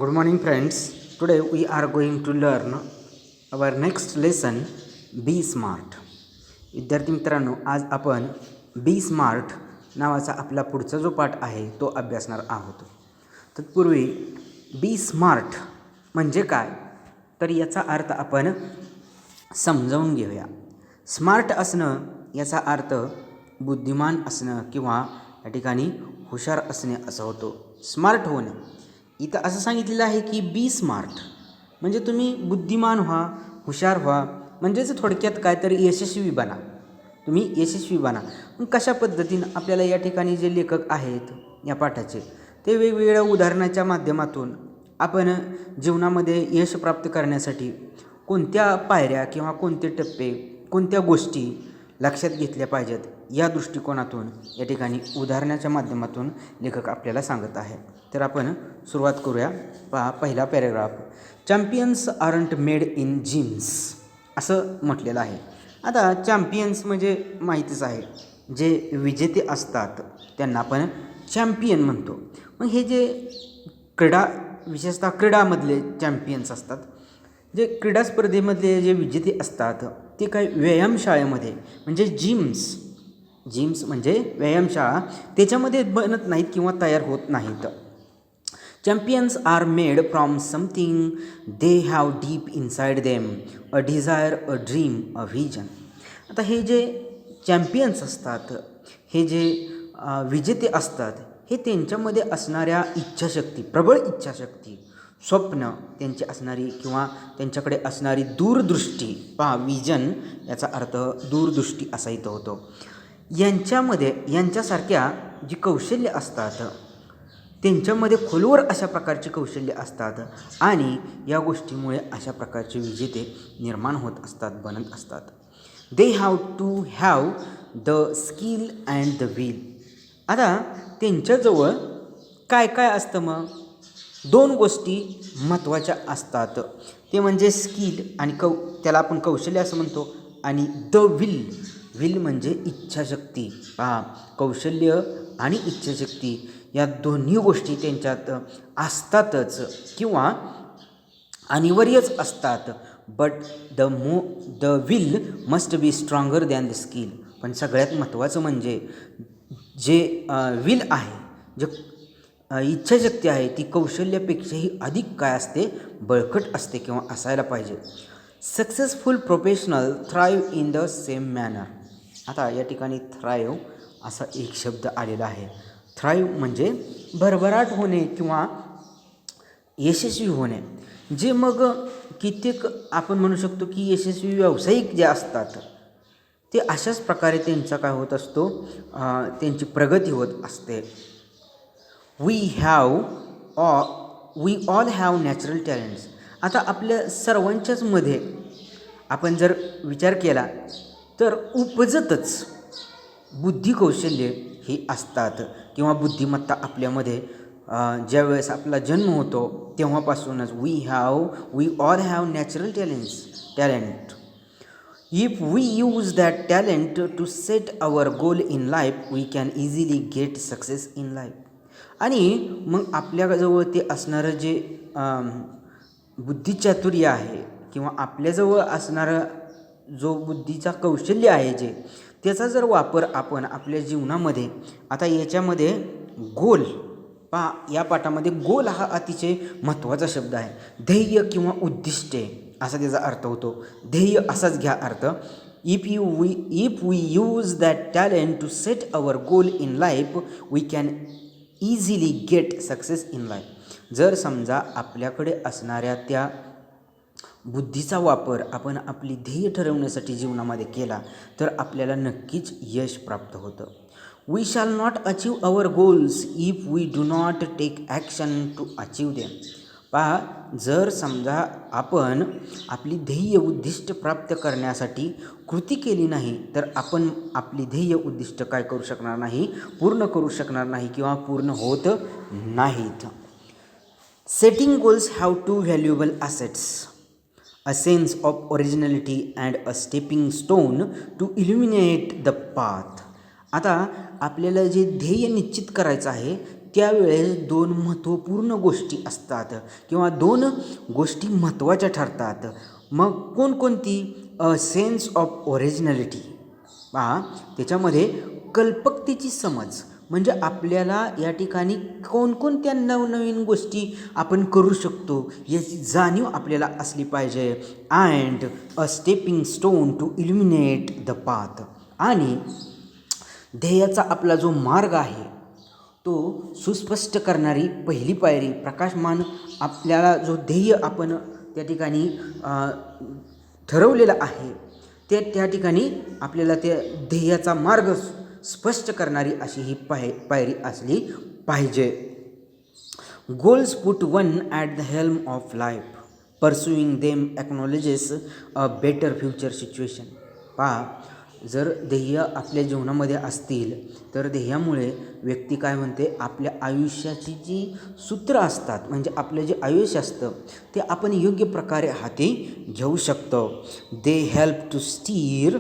Good morning, friends. Today we are going to learn our next lesson, Be Smart. विद्यार्थी मित्रांनो, आज आपण बी smart नावाचा आपला पुढचा जो पाठ आहे तो अभ्यासणार आहोत. तत्पूर्वी बी स्मार्ट म्हणजे काय तर याचा अर्थ आपण समजावून घेऊया. स्मार्ट असणं याचा अर्थ बुद्धिमान असणं किंवा या ठिकाणी हुशार असणे असं होतो. स्मार्ट होणे इथं असं सांगितलेलं आहे की बी स्मार्ट म्हणजे तुम्ही बुद्धिमान व्हा, हुशार व्हा, म्हणजेच थोडक्यात काय तर यशस्वी बना, तुम्ही यशस्वी बना. मग कशा पद्धतीनं आपल्याला या ठिकाणी जे लेखक आहेत या पाठाचे ते वेगवेगळ्या उदाहरणाच्या माध्यमातून आपण जीवनामध्ये यश प्राप्त करण्यासाठी कोणत्या पायऱ्या किंवा कोणते टप्पे, कोणत्या गोष्टी लक्षात घेतल्या पाहिजेत या दृष्टिकोनातून या ठिकाणी उदाहरणाच्या माध्यमातून लेखक आपल्याला सांगत आहे. तर आपण सुरुवात करूया. पहा पहिला paragraph. Champions aren't made in gyms असं म्हटलेलं आहे. आता चॅम्पियन्स म्हणजे माहितीच आहे, जे विजेते असतात त्यांना आपण चॅम्पियन म्हणतो. मग हे जे विशेषतः क्रीडामधले चॅम्पियन्स असतात, जे क्रीडा स्पर्धेमधले जे विजेते असतात ते काही व्यायामशाळेमध्ये म्हणजे जिम्स म्हणजे व्यायामशाळा त्याच्यामध्ये बनत नाहीत किंवा तयार होत नाहीत. Champions are made from something they have deep inside them, a desire, a dream, a vision. आता हे जे चॅम्पियन्स असतात, हे जे विजेते असतात, हे त्यांच्यामध्ये असणाऱ्या इच्छाशक्ती, प्रबळ इच्छाशक्ती, स्वप्न त्यांची असणारी किंवा त्यांच्याकडे असणारी दूरदृष्टी, पहा विजन याचा अर्थ दूरदृष्टी असा इथं होतो, यांच्यासारख्या जी कौशल्य असतात त्यांच्यामध्ये खोलवर अशा प्रकारची कौशल्य असतात आणि या गोष्टीमुळे अशा प्रकारचे विजेते निर्माण होत असतात, बनत असतात. They have to have the skill and the will. आता त्यांच्याजवळ काय काय असतं? मग दोन गोष्टी महत्त्वाच्या असतात, ते म्हणजे स्किल आणि त्याला आपण कौशल्य असं म्हणतो, आणि द विल म्हणजे इच्छाशक्ती. पहा, कौशल्य आणि इच्छाशक्ती या दोन्ही गोष्टी त्यांच्यात असतातच किंवा अनिवार्यच असतात. But the will must be stronger than the skill. पण सगळ्यात महत्त्वाचं म्हणजे जे विल आहे, जे इच्छाशक्ती आहे, ती कौशल्यापेक्षाही अधिक काय असते, बळकट असते किंवा असायला पाहिजे. Successful professional thrive in the same manner. आता या ठिकाणी थ्राईव्ह असा एक शब्द आलेला आहे. थ्राईव्ह म्हणजे भरभराट होणे किंवा यशस्वी होणे. जे मग कित्येक आपण म्हणू शकतो की यशस्वी व्यावसायिक जे असतात ते अशाच प्रकारे त्यांचा काय होत असतो, त्यांची प्रगती होत असते. We all have natural talents. आता आपल्या सर्वांच्याच मध्ये आपण जर विचार केला तर उपजतच बुद्धी कौशल्य ही असतात किंवा बुद्धिमत्ता आपल्यामध्ये ज्यावेळेस आपला जन्म होतो तेव्हापासूनच we all have natural talent. If we use that talent to set our goal in life we can easily get success in life. आणि मग आपल्याजवळ ते असणारं जे बुद्धिचातुर्य आहे किंवा आपल्याजवळ असणारं जो बुद्धीचा कौशल्य आहे जे, त्याचा जर वापर आपण आपल्या जीवनामध्ये, आता याच्यामध्ये गोल, पहा या पाठामध्ये गोल हा अतिशय महत्त्वाचा शब्द आहे. ध्येय किंवा उद्दिष्टे असा त्याचा अर्थ होतो. ध्येय असाच घ्या अर्थ. If we use that talent to set our goal in life we can easily get success in life. जर समजा आपल्याकडे असणाऱ्या त्या बुद्धीचा वापर आपण आपली ध्येय ठरवण्यासाठी जीवनामध्ये केला तर आपल्याला नक्कीच यश प्राप्त होतं. We shall not achieve our goals if we do not take action to achieve them. पहा, जर समजा आपण आपली ध्येय उद्दिष्ट प्राप्त करण्यासाठी कृती केली नाही तर आपण आपली ध्येय उद्दिष्ट काय करू शकणार नाही, पूर्ण करू शकणार नाही किंवा पूर्ण होत नाहीत. Setting goals have two valuable assets, a sense of originality and a stepping stone to illuminate the path. आता आपल्याला जे ध्येय निश्चित करायचं आहे त्यावेळेस दोन महत्त्वपूर्ण गोष्टी असतात किंवा दोन गोष्टी महत्त्वाच्या ठरतात. मग कोणकोणती? अ सेन्स ऑफ ओरिजिनॅलिटी. पहा, त्याच्यामध्ये कल्पकतेची समज, म्हणजे आपल्याला या ठिकाणी कोणकोणत्या नवनवीन गोष्टी आपण करू शकतो याची जाणीव आपल्याला असली पाहिजे. And a stepping stone to illuminate the path. आणि ध्येयाचा आपला जो मार्ग आहे तो सुस्पष्ट करणारी पहिली पायरी, प्रकाशमान आपल्याला जो ध्येय आपण त्या ठिकाणी ठरवलेला आहे ते त्या ठिकाणी आपल्याला त्या ध्येयाचा मार्ग स्पष्ट करणारी अशी ही पायरी असली पाहिजे. Goals put one at the helm of life, pursuing them acknowledges a better future situation. पहा, जर ध्येय आपल्या जीवनामध्ये असतील तर ध्येयामुळे व्यक्ती काय म्हणते, आपल्या आयुष्याची जी सूत्र असतात, म्हणजे आपलं जे आयुष्य असतं ते आपण योग्य प्रकारे हाती घेऊ शकतो. They help to steer,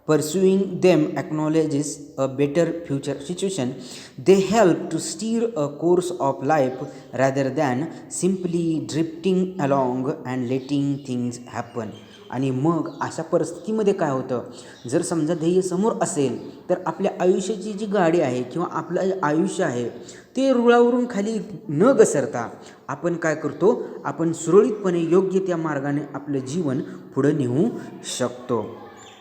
pursuing them acknowledges a better future situation. They help to steer a course of life rather than simply drifting along and letting things happen. आणि मग अशा परिस्थितीमध्ये काय होतं, जर समजा ध्येय समोर असेल तर आपल्या आयुष्याची जी गाडी आहे किंवा आपलं आयुष्य आहे ते रुळावरून खाली न घसरता आपण काय करतो, आपण सुरळीतपणे योग्य त्या मार्गाने आपलं जीवन पुढे नेऊ शकतो.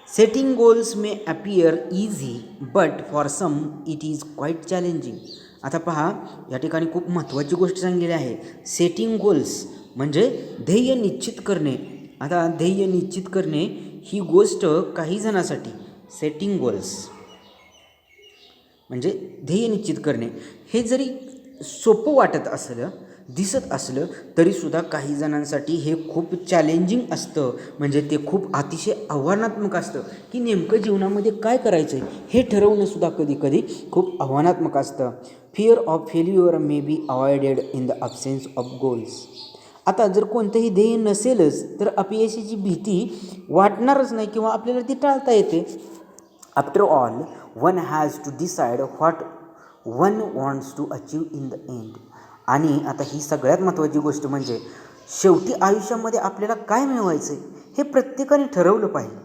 Setting goals may appear easy, but for some it is quite challenging. आता पहा, या ठिकाणी खूप महत्त्वाची गोष्ट सांगलेली आहे. सेटिंग गोल्स म्हणजे ध्येय निश्चित करणे. आता ध्येय निश्चित करणे ही गोष्ट काही जणांसाठी, सेटिंग गोल्स म्हणजे ध्येय निश्चित करणे हे जरी सोपं वाटत असलं, दिसत असलं तरीसुद्धा काही जणांसाठी हे खूप चॅलेंजिंग असतं. म्हणजे ते खूप अतिशय आव्हानात्मक असतं की नेमकं जीवनामध्ये काय करायचं आहे हे ठरवणंसुद्धा कधीकधी खूप आव्हानात्मक असतं. Fear of failure may be avoided in the absence of goals. आता जर कोणतंही ध्येय नसेलच तर अपयशाची भीती वाटणारच नाही किंवा आपल्याला ती टाळता येते. After all, one has to decide what one wants to achieve in the end. आणि आता ही सगळ्यात महत्त्वाची गोष्ट म्हणजे शेवटी आयुष्यामध्ये आपल्याला काय मिळवायचं आहे हे प्रत्येकाने ठरवलं पाहिजे.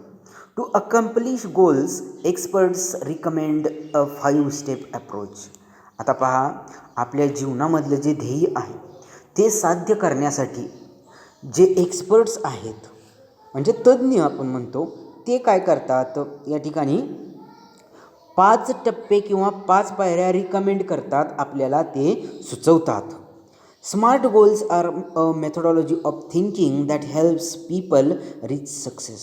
To accomplish goals, experts recommend a 5 step approach. आता पहा, आपल्या जीवनामधलं जे ध्येय आहे ते साध्य करण्यासाठी जे एक्सपर्ट्स आहेत, म्हणजे तज्ज्ञ आपण म्हणतो, ते काय करतात या ठिकाणी 5 टप्पे किंवा 5 पायऱ्या रिकमेंड करतात, आपल्याला ते सुचवतात. Smart goals are a methodology of thinking that helps people reach success.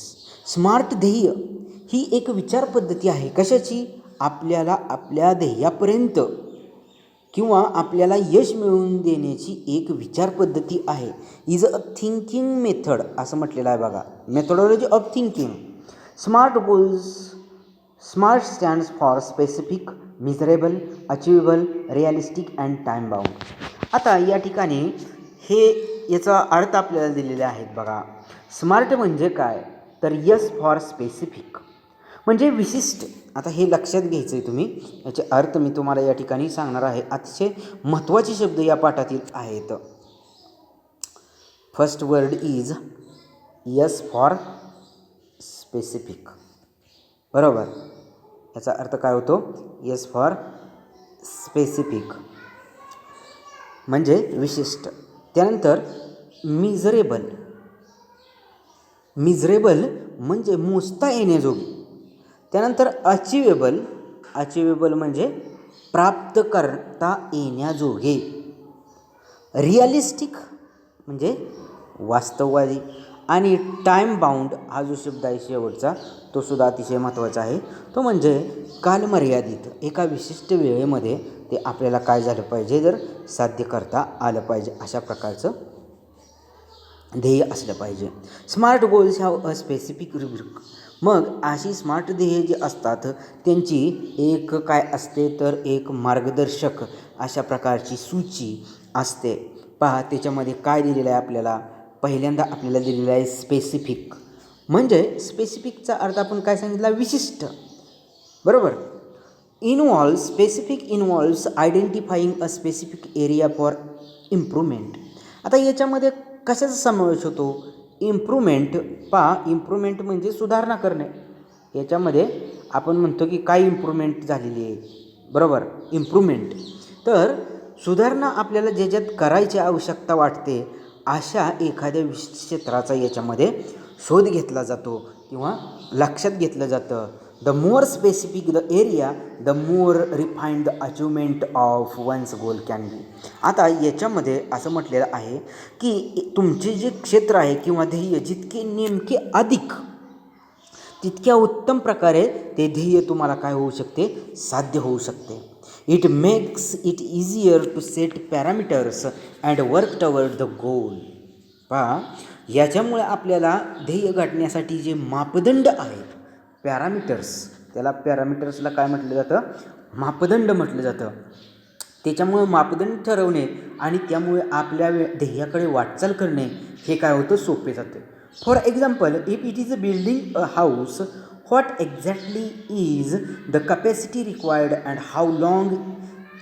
Smart ध्येय ही एक विचार पद्धती आहे. कशाची? आपल्याला आपल्या ध्येयापर्यंत किंवा आपल्याला यश मिळवून देण्याची एक विचार पद्धती आहे. इज अ थिंकिंग मेथड असं म्हटलेलं आहे बघा, methodology of thinking. Smart goals, smart stands for specific, miserable, achievable, realistic and time bound. आता या ठिकाणी हे याचा अर्थ आपल्याला दिलेले आहेत बघा. स्मार्ट म्हणजे काय तर यस फॉर स्पेसिफिक म्हणजे विशिष्ट. आता हे लक्षात घ्यायचं आहे तुम्ही, याचे अर्थ मी तुम्हाला या ठिकाणी सांगणार आहे. अतिशय महत्त्वाचे शब्द या पाठातील आहेत. First word is yes for specific. बरोबर, याचा अर्थ काय होतो? यस फॉर स्पेसिफिक म्हणजे विशिष्ट. त्यानंतर मिझरेबल, मिझरेबल म्हणजे मोजता येण्याजोगी. त्यानंतर अचिवेबल, अचिवेबल म्हणजे प्राप्त करता येण्याजोगे. रिअलिस्टिक म्हणजे वास्तववादी. आणि टाईम बाउंड हा जो शब्द आहे शेवटचा तो सुद्धा अतिशय महत्त्वाचा आहे. तो म्हणजे कालमर्यादित, एका विशिष्ट वेळेमध्ये ते आपल्याला काय झालं पाहिजे तर साध्य करता आलं पाहिजे, अशा प्रकारचं ध्येय असलं पाहिजे. Smart goals have a specific rubric. मग अशी स्मार्ट ध्येय जी असतात त्यांची एक काय असते तर एक मार्गदर्शक अशा प्रकारची सूची असते. पहा, त्याच्यामध्ये काय दिलेलं आहे आपल्याला. पहिल्यांदा आपल्याला दिलेलं आहे स्पेसिफिक. म्हणजे स्पेसिफिकचा अर्थ आपण काय सांगितला? विशिष्ट. बरोबर. Involves identifying a specific area for improvement. आता याच्यामध्ये कशाचा समावेश होतो? इम्प्रूव्हमेंट. इम्प्रूव्हमेंट म्हणजे सुधारणा करणे. याच्यामध्ये आपण म्हणतो की काय इम्प्रूव्हमेंट झालेली आहे, बरोबर, इम्प्रूव्हमेंट. तर सुधारणा आपल्याला ज्याच्यात करायची आवश्यकता वाटते अशा एखाद्या विशिष्ट क्षेत्राचा याच्यामध्ये शोध घेतला जातो किंवा लक्षात घेतलं जातं. The more specific the area, the more refined the achievement of one's goal can be. आता याच्यामध्ये असं म्हटलेलं आहे की तुमचे जे क्षेत्र आहे किंवा ध्येय जितके नेमके अधिक तितक्या उत्तम प्रकारे ते ध्येय तुम्हाला काय होऊ शकते, साध्य होऊ शकते. It makes it easier to set parameters and work toward the goal. याच्यामुळे आपल्याला ध्येय गाठण्यासाठी जे मापदंड आहेत, पॅरामीटर्स, त्याला पॅरामीटर्सला काय म्हटलं जातं, मापदंड म्हटलं जातं. त्याच्यामुळे मापदंड ठरवणे आणि त्यामुळे आपल्या ध्येयाकडे वाटचाल करणे हे काय होतं, सोपे जातं. For example, if it is building a house, what exactly is the capacity required and how long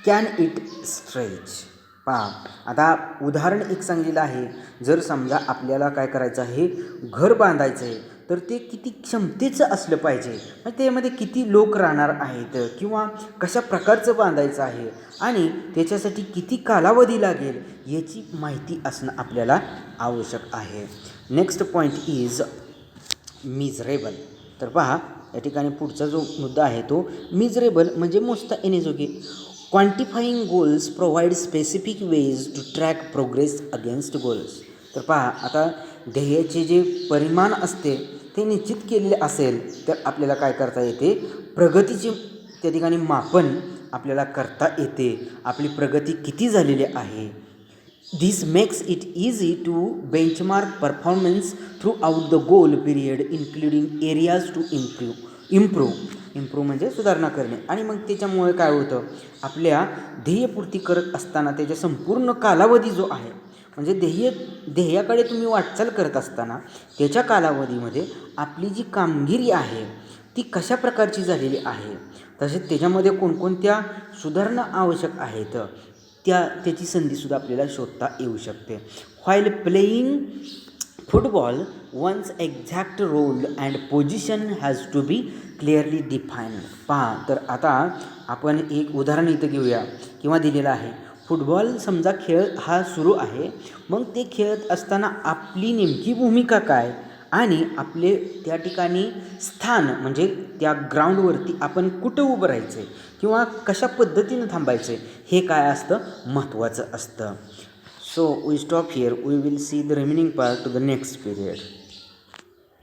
can it stretch. आता उदाहरण एक सांगलेलं आहे. जर समजा आपल्याला काय करायचं आहे, घर बांधायचं आहे, तर ते किती क्षमतेचं असलं पाहिजे, म्हणजे त्यामध्ये किती लोक राहणार आहेत किंवा कशा प्रकारचं बांधायचं आहे आणि त्याच्यासाठी किती कालावधी लागेल याची माहिती असणं आपल्याला आवश्यक आहे. Next point is miserable. तर या ठिकाणी पुढचा जो मुद्दा आहे तो मिजरेबल म्हणजे मोजता येण्याजोगे. Quantifying goals provide specific ways to track progress against goals. तर आता ध्येयाचे जे परिमाण असते ते निश्चित केलेले असेल तर आपल्याला काय करता येते, प्रगतीचे त्या ठिकाणी मापन आपल्याला करता येते, आपली प्रगती किती झालेली आहे. This makes it easy to benchmark performance throughout the goal period including areas to improve म्हणजे सुधारणा करणे. आणि मग त्याच्यामुळे काय होतं, आपल्या ध्येयपूर्ती करत असताना त्याच्या संपूर्ण कालावधी जो आहे, म्हणजे ध्येयाकडे तुम्ही वाटचाल करत असताना त्याच्या कालावधीमध्ये आपली जी कामगिरी आहे ती कशा प्रकारची झालेली आहे, तसेच त्याच्यामध्ये कोणकोणत्या सुधारणा आवश्यक आहेत त्याची संधीसुद्धा आपल्याला शोधता येऊ शकते. While playing football one's exact role and position has to be clearly defined. तर आता आपण एक उदाहरण इथं घेऊया किंवा दिलेलं आहे. फुटबॉल समजा खेळ हा सुरू आहे, मग ते खेळत असताना आपली नेमकी भूमिका काय आणि आपले त्या ठिकाणी स्थान म्हणजे त्या ग्राउंडवरती आपण कुठं उभं राहायचं आहे किंवा कशा पद्धतीनं थांबायचं आहे हे काय असतं, महत्त्वाचं असतं. So we stop here. We will see the remaining part to the next period.